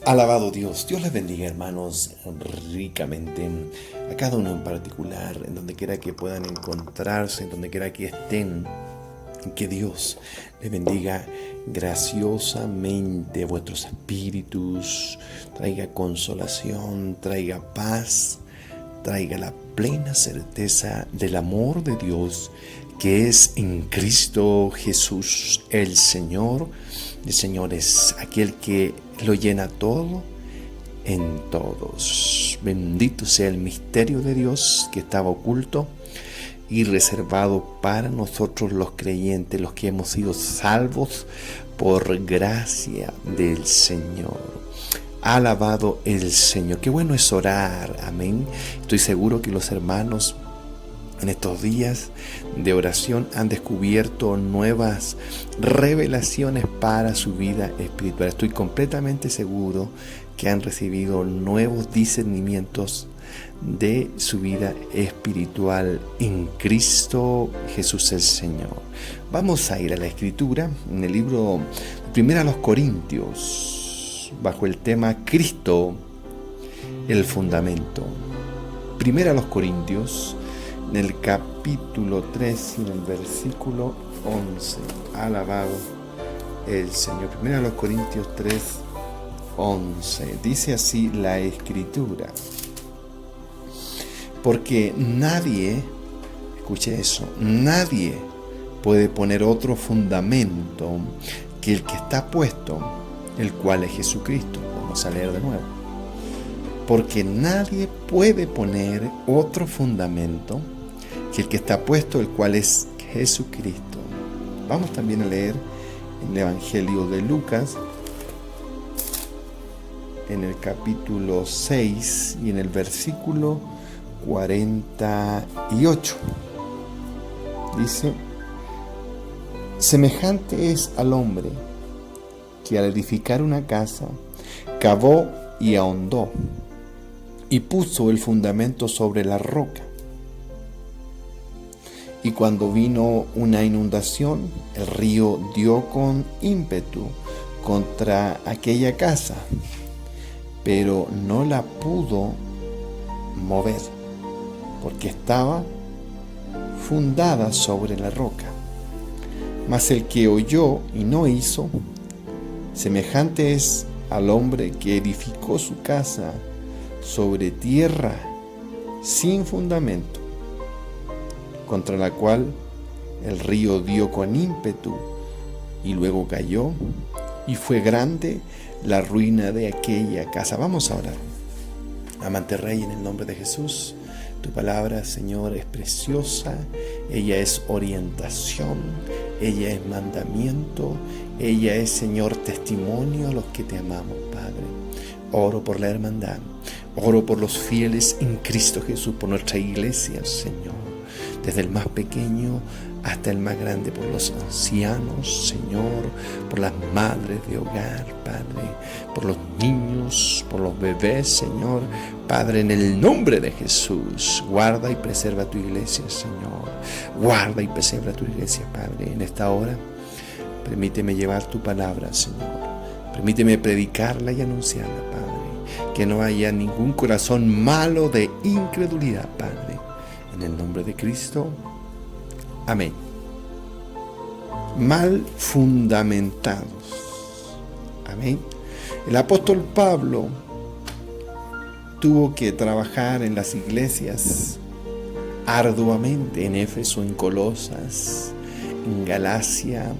Alabado Dios, Dios les bendiga, hermanos, ricamente a cada uno en particular, en donde quiera que puedan encontrarse, en donde quiera que estén. Que Dios les bendiga graciosamente a vuestros espíritus, traiga consolación, traiga paz, traiga la plena certeza del amor de Dios que es en Cristo Jesús el Señor. El Señor es aquel que lo llena todo en todos. Bendito sea el misterio de Dios que estaba oculto y reservado para nosotros los creyentes, los que hemos sido salvos por gracia del Señor. Alabado el Señor. Qué bueno es orar. Amén. Estoy seguro que los hermanos en estos días de oración han descubierto nuevas revelaciones para su vida espiritual. Estoy completamente seguro que han recibido nuevos discernimientos de su vida espiritual en Cristo Jesús el Señor. Vamos a ir a la Escritura en el libro Primera a los Corintios, bajo el tema Cristo, el fundamento. Primera a los Corintios, en el capítulo 3 y en el versículo 11. Alabado el Señor. Primera a los Corintios 3, 11. Dice así la Escritura. Porque nadie, escuche eso, nadie puede poner otro fundamento que el que está puesto, el cual es Jesucristo. Vamos a leer de nuevo. Porque nadie puede poner otro fundamento que el que está puesto, el cual es Jesucristo. Vamos también a leer en el Evangelio de Lucas, en el capítulo 6 y en el versículo 48. Dice: semejante es al hombre que al edificar una casa cavó y ahondó y puso el fundamento sobre la roca. Y cuando vino una inundación, el río dio con ímpetu contra aquella casa, pero no la pudo mover, porque estaba fundada sobre la roca. Mas el que oyó y no hizo, semejante es al hombre que edificó su casa sobre tierra sin fundamento, contra la cual el río dio con ímpetu y luego cayó, y fue grande la ruina de aquella casa. Vamos a orar. Amante Rey, en el nombre de Jesús, tu palabra, Señor, es preciosa. Ella es orientación, ella es mandamiento, ella es, Señor, testimonio a los que te amamos, Padre. Oro por la hermandad, oro por los fieles en Cristo Jesús, por nuestra iglesia, Señor, desde el más pequeño hasta el más grande, por los ancianos, Señor, por las madres de hogar, Padre, por los niños, por los bebés, Señor, Padre, en el nombre de Jesús, guarda y preserva tu iglesia, Señor, guarda y preserva tu iglesia, Padre, en esta hora. Permíteme llevar tu palabra, Señor, permíteme predicarla y anunciarla, Padre, que no haya ningún corazón malo de incredulidad, Padre, en el nombre de Cristo. Amén. Mal fundamentados. Amén. El apóstol Pablo tuvo que trabajar en las iglesias arduamente, en Éfeso, en Colosas, en Galacia,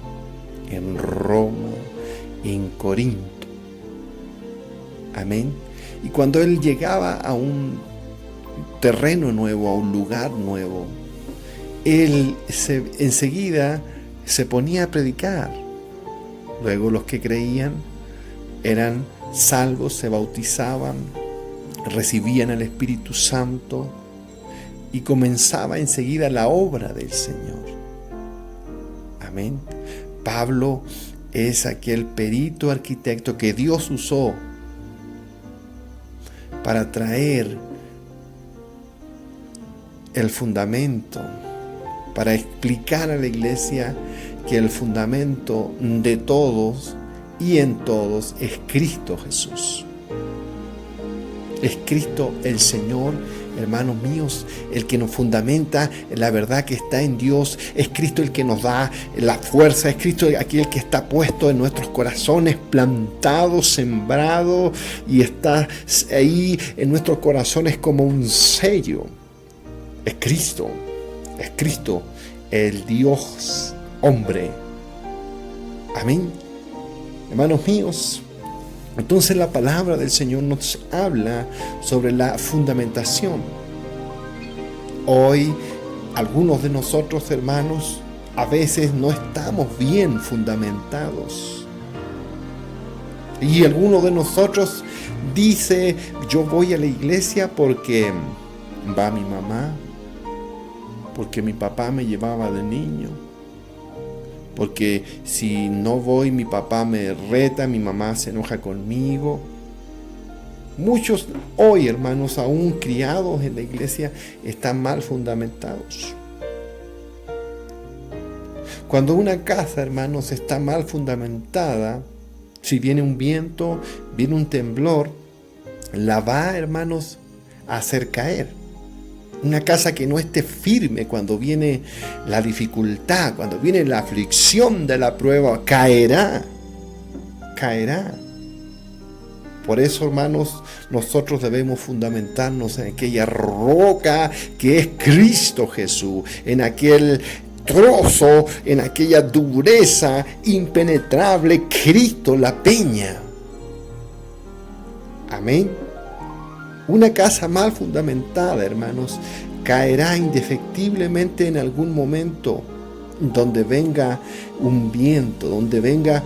en Roma, en Corinto. Amén. Y cuando él llegaba a un terreno nuevo, a un lugar nuevo, él enseguida se ponía a predicar. Luego los que creían eran salvos, se bautizaban, recibían el Espíritu Santo y comenzaba enseguida la obra del Señor. Amén. Pablo es aquel perito arquitecto que Dios usó para traer el fundamento, para explicar a la iglesia que el fundamento de todos y en todos es Cristo Jesús. Es Cristo el Señor, hermanos míos, el que nos fundamenta en la verdad que está en Dios. Es Cristo el que nos da la fuerza. Es Cristo aquel que está puesto en nuestros corazones, plantado, sembrado, y está ahí en nuestros corazones como un sello. Es Cristo el Dios hombre. Amén. Hermanos míos, entonces la palabra del Señor nos habla sobre la fundamentación. Hoy, algunos de nosotros, hermanos, a veces no estamos bien fundamentados. Y algunos de nosotros dice, yo voy a la iglesia porque va mi mamá, porque mi papá me llevaba de niño, porque si no voy mi papá me reta, mi mamá se enoja conmigo. Muchos hoy, hermanos, aún criados en la iglesia, están mal fundamentados. Cuando una casa, hermanos, está mal fundamentada, si viene un viento, viene un temblor, la va, hermanos, a hacer caer. Una casa que no esté firme cuando viene la dificultad, cuando viene la aflicción de la prueba, caerá. Por eso, hermanos, nosotros debemos fundamentarnos en aquella roca que es Cristo Jesús, en aquel trozo, en aquella dureza impenetrable, Cristo la peña. Amén. Una casa mal fundamentada, hermanos, caerá indefectiblemente en algún momento donde venga un viento, donde venga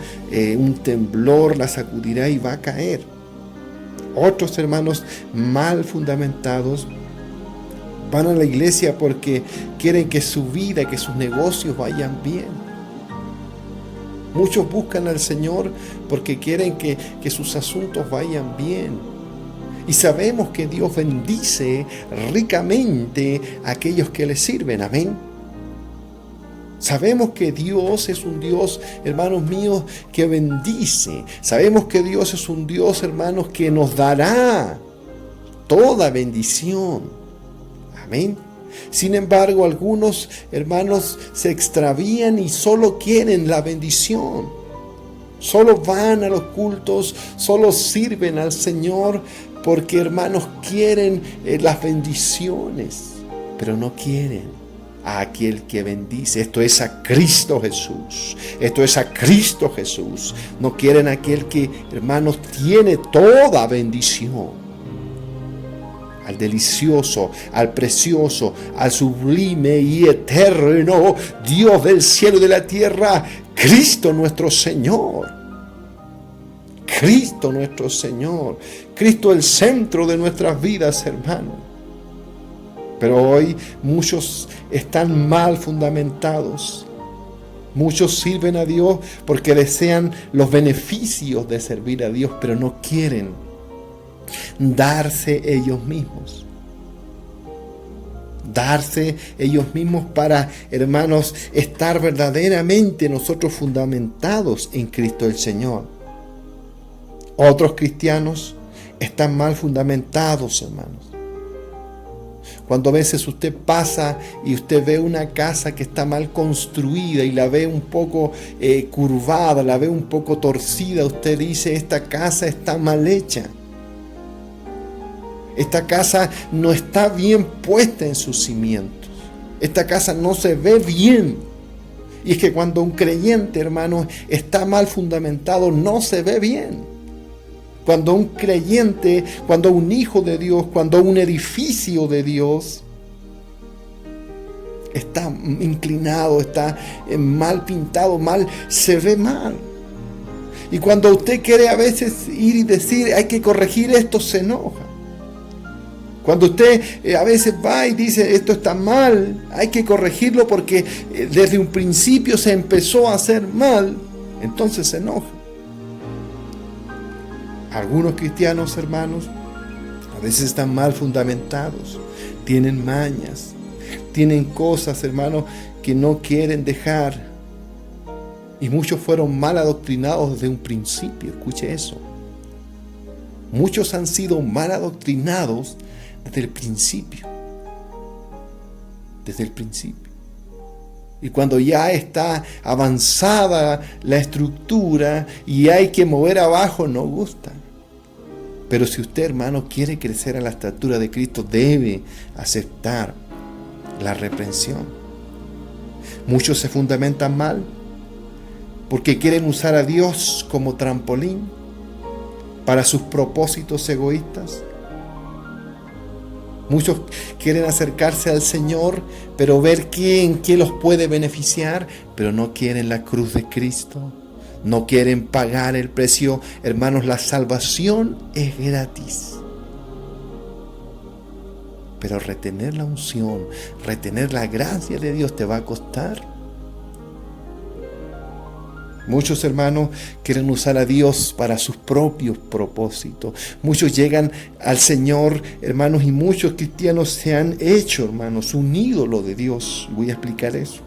un temblor, la sacudirá y va a caer. Otros, hermanos, mal fundamentados van a la iglesia porque quieren que su vida, que sus negocios vayan bien. Muchos buscan al Señor porque quieren que sus asuntos vayan bien. Y sabemos que Dios bendice ricamente a aquellos que le sirven. Amén. Sabemos que Dios es un Dios, hermanos míos, que bendice. Sabemos que Dios es un Dios, hermanos, que nos dará toda bendición. Amén. Sin embargo, algunos, hermanos, se extravían y solo quieren la bendición. Solo van a los cultos, solo sirven al Señor porque, hermanos, quieren las bendiciones, pero no quieren a aquel que bendice. Esto es a Cristo Jesús. Esto es a Cristo Jesús. No quieren a aquel que, hermanos, tiene toda bendición. Al delicioso, al precioso, al sublime y eterno Dios del cielo y de la tierra, Cristo nuestro Señor. Cristo nuestro Señor. Cristo el centro de nuestras vidas, hermanos. Pero hoy muchos están mal fundamentados. Muchos sirven a Dios porque desean los beneficios de servir a Dios, pero no quieren darse ellos mismos. Darse ellos mismos para, hermanos, estar verdaderamente nosotros fundamentados en Cristo el Señor. Otros cristianos están mal fundamentados, hermanos. Cuando a veces usted pasa y usted ve una casa que está mal construida y la ve un poco curvada, la ve un poco torcida, usted dice, esta casa está mal hecha. Esta casa no está bien puesta en sus cimientos. Esta casa no se ve bien. Y es que cuando un creyente, hermano, está mal fundamentado, no se ve bien. Cuando un creyente, cuando un hijo de Dios, cuando un edificio de Dios está inclinado, está mal pintado, mal, se ve mal. Y cuando usted quiere a veces ir y decir, hay que corregir esto, se enoja. Cuando usted a veces va y dice, esto está mal, hay que corregirlo porque desde un principio se empezó a hacer mal, entonces se enoja. Algunos cristianos, hermanos, a veces están mal fundamentados, tienen mañas, tienen cosas, hermanos, que no quieren dejar. Y muchos fueron mal adoctrinados desde un principio, escuche eso. Muchos han sido mal adoctrinados desde el principio. Desde el principio. Y cuando ya está avanzada la estructura y hay que mover abajo, no gusta. Pero si usted, hermano, quiere crecer a la estatura de Cristo, debe aceptar la reprensión. Muchos se fundamentan mal porque quieren usar a Dios como trampolín para sus propósitos egoístas. Muchos quieren acercarse al Señor, pero ver en qué los puede beneficiar, pero no quieren la cruz de Cristo. No quieren pagar el precio. Hermanos, la salvación es gratis. Pero retener la unción, retener la gracia de Dios te va a costar. Muchos hermanos quieren usar a Dios para sus propios propósitos. Muchos llegan al Señor, hermanos, y muchos cristianos se han hecho, hermanos, un ídolo de Dios. Voy a explicar eso.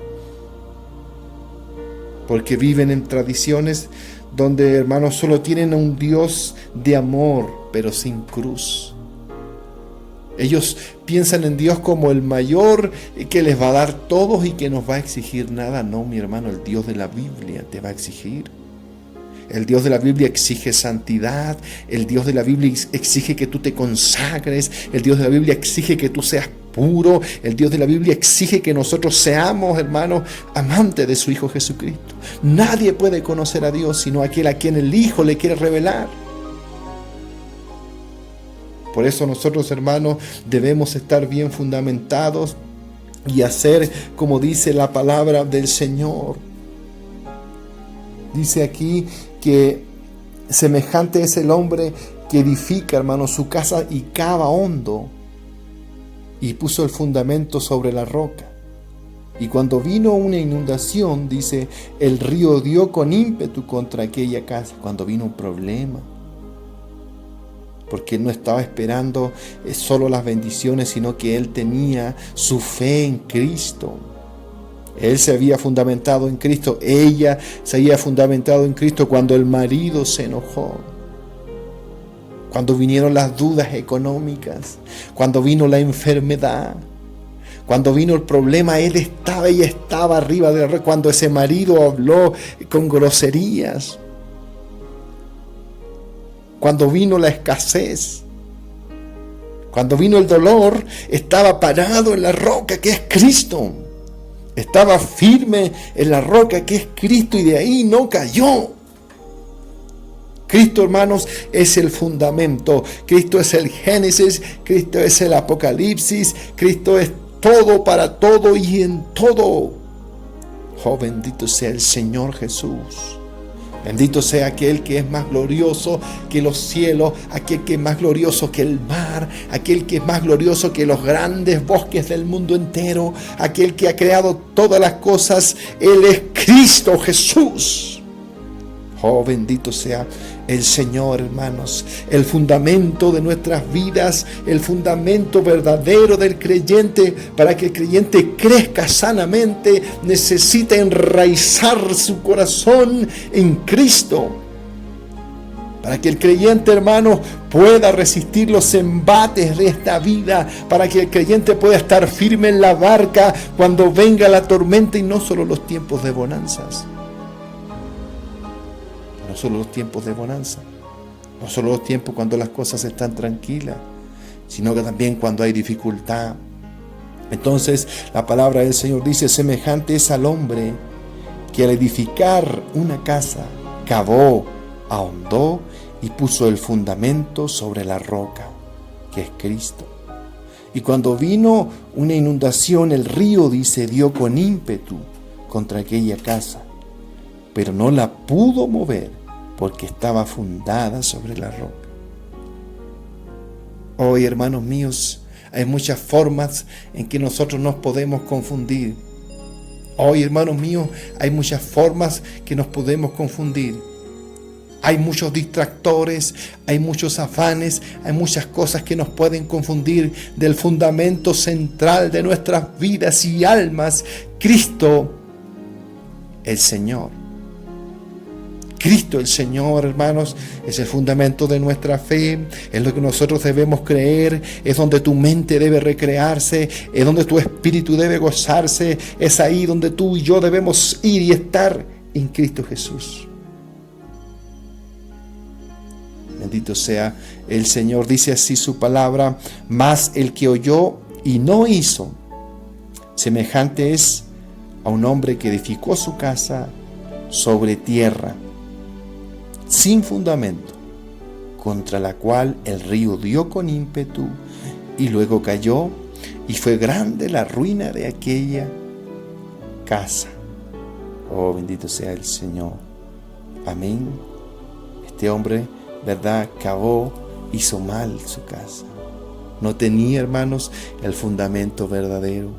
Porque viven en tradiciones donde, hermanos, solo tienen a un Dios de amor, pero sin cruz. Ellos piensan en Dios como el mayor que les va a dar todos y que nos va a exigir nada. No, mi hermano, el Dios de la Biblia te va a exigir. El Dios de la Biblia exige santidad. El Dios de la Biblia exige que tú te consagres. El Dios de la Biblia exige que tú seas puro. El Dios de la Biblia exige que nosotros seamos, hermanos, amantes de su Hijo Jesucristo. Nadie puede conocer a Dios sino aquel a quien el Hijo le quiere revelar. Por eso nosotros, hermanos, debemos estar bien fundamentados y hacer como dice la palabra del Señor. Dice aquí que semejante es el hombre que edifica, hermanos, su casa y cava hondo y puso el fundamento sobre la roca. Y cuando vino una inundación, dice, el río dio con ímpetu contra aquella casa. Cuando vino un problema. Porque él no estaba esperando solo las bendiciones, sino que él tenía su fe en Cristo. Él se había fundamentado en Cristo, ella se había fundamentado en Cristo cuando el marido se enojó. Cuando vinieron las dudas económicas, cuando vino la enfermedad, cuando vino el problema, ella estaba arriba de la red. Cuando ese marido habló con groserías, cuando vino la escasez, cuando vino el dolor, estaba parado en la roca que es Cristo. Estaba firme en la roca que es Cristo y de ahí no cayó. Cristo, hermanos, es el fundamento. Cristo es el Génesis. Cristo es el Apocalipsis. Cristo es todo para todo y en todo. Oh, bendito sea el Señor Jesús. Bendito sea aquel que es más glorioso que los cielos, aquel que es más glorioso que el mar, aquel que es más glorioso que los grandes bosques del mundo entero, aquel que ha creado todas las cosas. Él es Cristo Jesús. Oh, bendito sea el Señor, hermanos. El fundamento de nuestras vidas, el fundamento verdadero del creyente, para que el creyente crezca sanamente, necesita enraizar su corazón en Cristo. Para que el creyente, hermano, pueda resistir los embates de esta vida, para que el creyente pueda estar firme en la barca cuando venga la tormenta y no solo los tiempos de bonanzas. No solo los tiempos de bonanza, no solo los tiempos cuando las cosas están tranquilas, sino que también cuando hay dificultad. Entonces la palabra del Señor dice, semejante es al hombre que al edificar una casa cavó, ahondó y puso el fundamento sobre la roca, que es Cristo. Y cuando vino una inundación, el río, dice, dio con ímpetu contra aquella casa, pero no la pudo mover porque estaba fundada sobre la roca. Hoy, hermanos míos, hay muchas formas en que nosotros nos podemos confundir. Hoy, hermanos míos, hay muchas formas que nos podemos confundir. Hay muchos distractores, hay muchos afanes, hay muchas cosas que nos pueden confundir del fundamento central de nuestras vidas y almas, Cristo, el Señor. Cristo el Señor, hermanos, es el fundamento de nuestra fe, es lo que nosotros debemos creer, es donde tu mente debe recrearse, es donde tu espíritu debe gozarse, es ahí donde tú y yo debemos ir y estar en Cristo Jesús. Bendito sea el Señor. Dice así su palabra: mas el que oyó y no hizo, semejante es a un hombre que edificó su casa sobre tierra, sin fundamento, contra la cual el río dio con ímpetu y luego cayó, y fue grande la ruina de aquella casa. Oh, bendito sea el Señor. Amén. Este hombre, ¿verdad?, cavó, hizo mal su casa. No tenía, hermanos, el fundamento verdadero.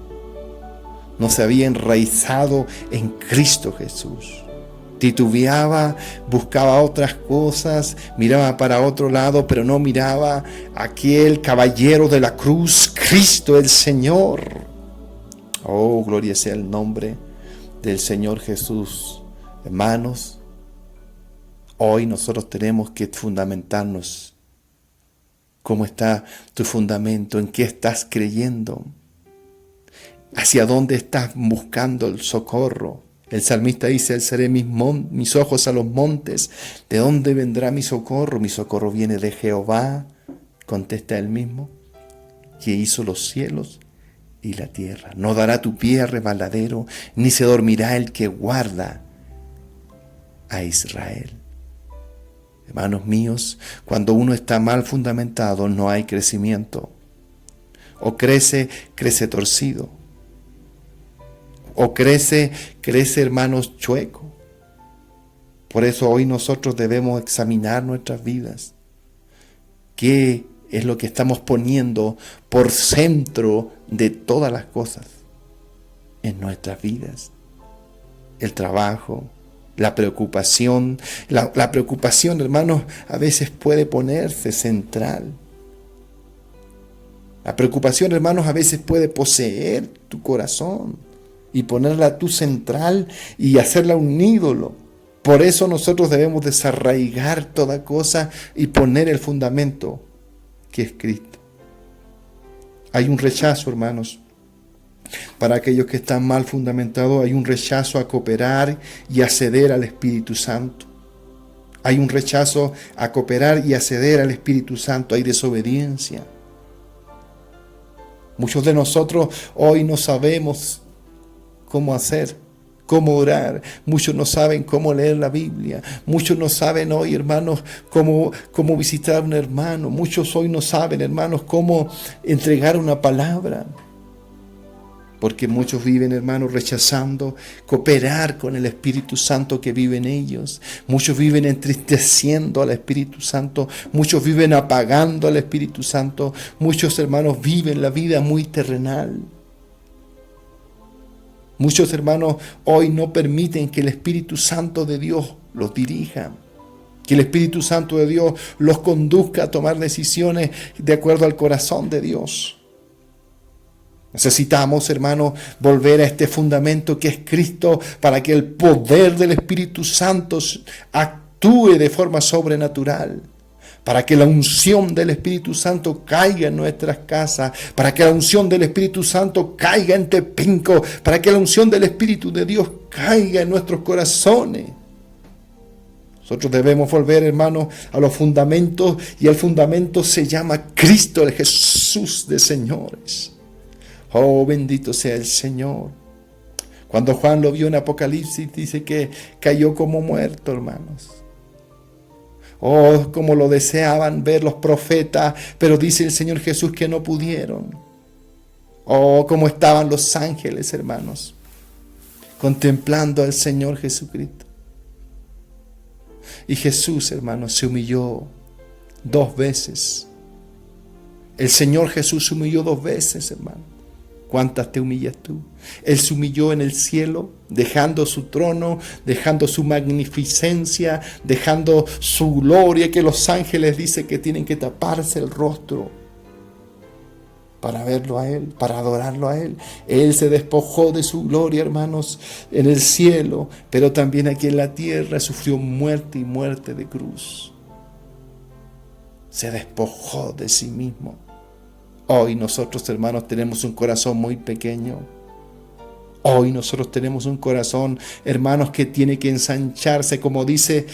No se había enraizado en Cristo Jesús. Titubeaba, buscaba otras cosas, miraba para otro lado, pero no miraba a aquel caballero de la cruz, Cristo el Señor. Oh, gloria sea el nombre del Señor Jesús. Hermanos, hoy nosotros tenemos que fundamentarnos. ¿Cómo está tu fundamento? ¿En qué estás creyendo? ¿Hacia dónde estás buscando el socorro? El salmista dice: alzaré mis ojos a los montes. ¿De dónde vendrá mi socorro? Mi socorro viene de Jehová, contesta él mismo, que hizo los cielos y la tierra. No dará tu pie a resbaladero, ni se dormirá el que guarda a Israel. Hermanos míos, cuando uno está mal fundamentado, no hay crecimiento. O crece torcido. O crece, hermanos, chueco. Por eso hoy nosotros debemos examinar nuestras vidas. ¿Qué es lo que estamos poniendo por centro de todas las cosas en nuestras vidas? El trabajo, la preocupación. La preocupación, hermanos, a veces puede ponerse central. La preocupación, hermanos, a veces puede poseer tu corazón y ponerla tú central y hacerla un ídolo. Por eso nosotros debemos desarraigar toda cosa y poner el fundamento que es Cristo. Hay un rechazo, hermanos, para aquellos que están mal fundamentados. Hay un rechazo a cooperar y a ceder al Espíritu Santo. Hay un rechazo a cooperar y a ceder al Espíritu Santo. Hay desobediencia. Muchos de nosotros hoy no sabemos cómo hacer, cómo orar. Muchos no saben cómo leer la Biblia. Muchos no saben hoy, hermanos, cómo visitar a un hermano. Muchos hoy no saben, hermanos, cómo entregar una palabra. Porque muchos viven, hermanos, rechazando cooperar con el Espíritu Santo que vive en ellos. Muchos viven entristeciendo al Espíritu Santo. Muchos viven apagando al Espíritu Santo. Muchos, hermanos, viven la vida muy terrenal. Muchos, hermanos, hoy no permiten que el Espíritu Santo de Dios los dirija, que el Espíritu Santo de Dios los conduzca a tomar decisiones de acuerdo al corazón de Dios. Necesitamos, hermanos, volver a este fundamento que es Cristo, para que el poder del Espíritu Santo actúe de forma sobrenatural. Para que la unción del Espíritu Santo caiga en nuestras casas, para que la unción del Espíritu Santo caiga en Tepinco, para que la unción del Espíritu de Dios caiga en nuestros corazones. Nosotros debemos volver, hermanos, a los fundamentos, y el fundamento se llama Cristo, el Jesús de señores. Oh, bendito sea el Señor. Cuando Juan lo vio en Apocalipsis, dice que cayó como muerto, hermanos. Oh, como lo deseaban ver los profetas, pero dice el Señor Jesús que no pudieron. Oh, cómo estaban los ángeles, hermanos, contemplando al Señor Jesucristo. Y Jesús, hermanos, se humilló 2 veces. El Señor Jesús se humilló 2 veces, hermano. ¿Cuántas te humillas tú? Él se humilló en el cielo, dejando su trono, dejando su magnificencia, dejando su gloria, que los ángeles dicen que tienen que taparse el rostro. para verlo a Él, para adorarlo a Él. Él se despojó de su gloria, hermanos, en el cielo, pero también aquí en la tierra sufrió muerte y muerte de cruz. Se despojó de sí mismo. Hoy nosotros, hermanos, tenemos un corazón muy pequeño. Hoy nosotros tenemos un corazón, hermanos, que tiene que ensancharse, como dice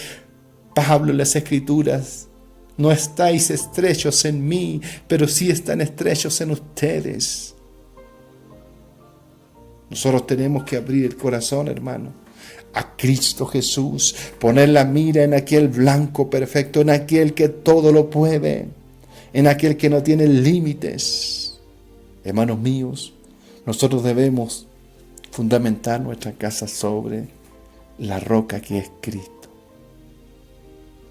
Pablo en las Escrituras. No estáis estrechos en mí, pero sí están estrechos en ustedes. Nosotros tenemos que abrir el corazón, hermano, a Cristo Jesús, poner la mira en aquel blanco perfecto, en aquel que todo lo puede, en aquel que no tiene límites. Hermanos míos, nosotros debemos fundamentar nuestra casa sobre la roca que es Cristo.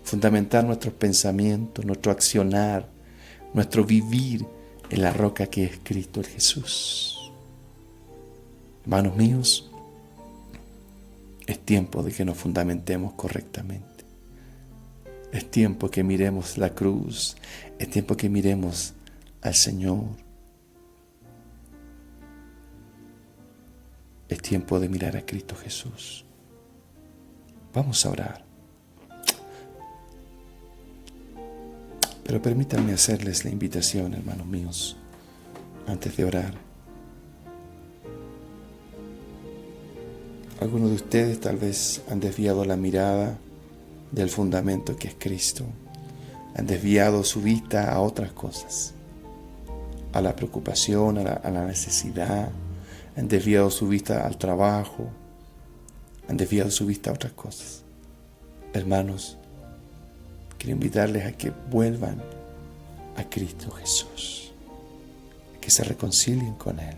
Fundamentar nuestros pensamientos, nuestro accionar, nuestro vivir en la roca que es Cristo el Jesús. Hermanos míos, es tiempo de que nos fundamentemos correctamente. Es tiempo que miremos la cruz. Es tiempo que miremos al Señor. Es tiempo de mirar a Cristo Jesús. Vamos a orar. Pero permítanme hacerles la invitación, hermanos míos, antes de orar. Algunos de ustedes tal vez han desviado la mirada del fundamento que es Cristo. Han desviado su vista a otras cosas, a la preocupación, a la necesidad. Han desviado su vista al trabajo. Han desviado su vista a otras cosas. Hermanos, quiero invitarles a que vuelvan a Cristo Jesús, a que se reconcilien con Él,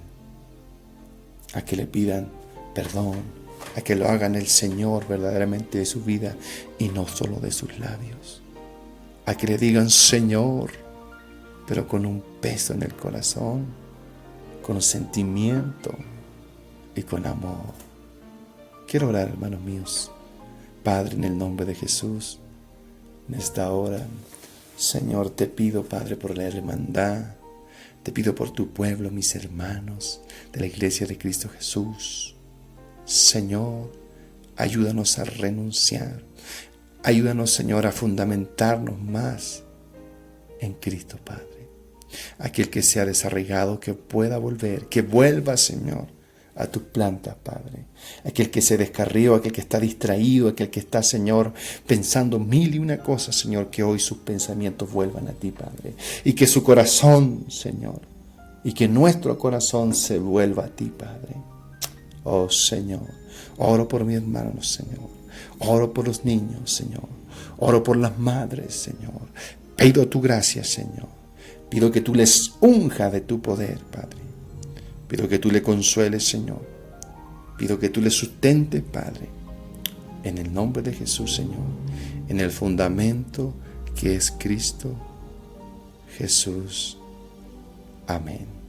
a que le pidan perdón, a que lo hagan el Señor verdaderamente de su vida y no solo de sus labios, a que le digan Señor, pero con un peso en el corazón, con sentimiento y con amor. Quiero orar, hermanos míos. Padre, en el nombre de Jesús, en esta hora, Señor, te pido, Padre, por la hermandad, te pido por tu pueblo, mis hermanos de la Iglesia de Cristo Jesús. Señor, ayúdanos a renunciar, ayúdanos, Señor, a fundamentarnos más en Cristo, Padre. Aquel que se ha desarraigado, que pueda volver, que vuelva, Señor, a tus plantas, Padre. Aquel que se descarrió, aquel que está distraído, aquel que está, Señor, pensando mil y una cosas, Señor, que hoy sus pensamientos vuelvan a ti, Padre. Y que su corazón, Señor, y que nuestro corazón se vuelva a ti, Padre. Oh, Señor, oro por mis hermanos, Señor. Oro por los niños, Señor. Oro por las madres, Señor. Pido tu gracia, Señor. Pido que tú les unjas de tu poder, Padre. Pido que tú le consueles, Señor. Pido que tú le sustentes, Padre. En el nombre de Jesús, Señor. En el fundamento que es Cristo Jesús. Amén.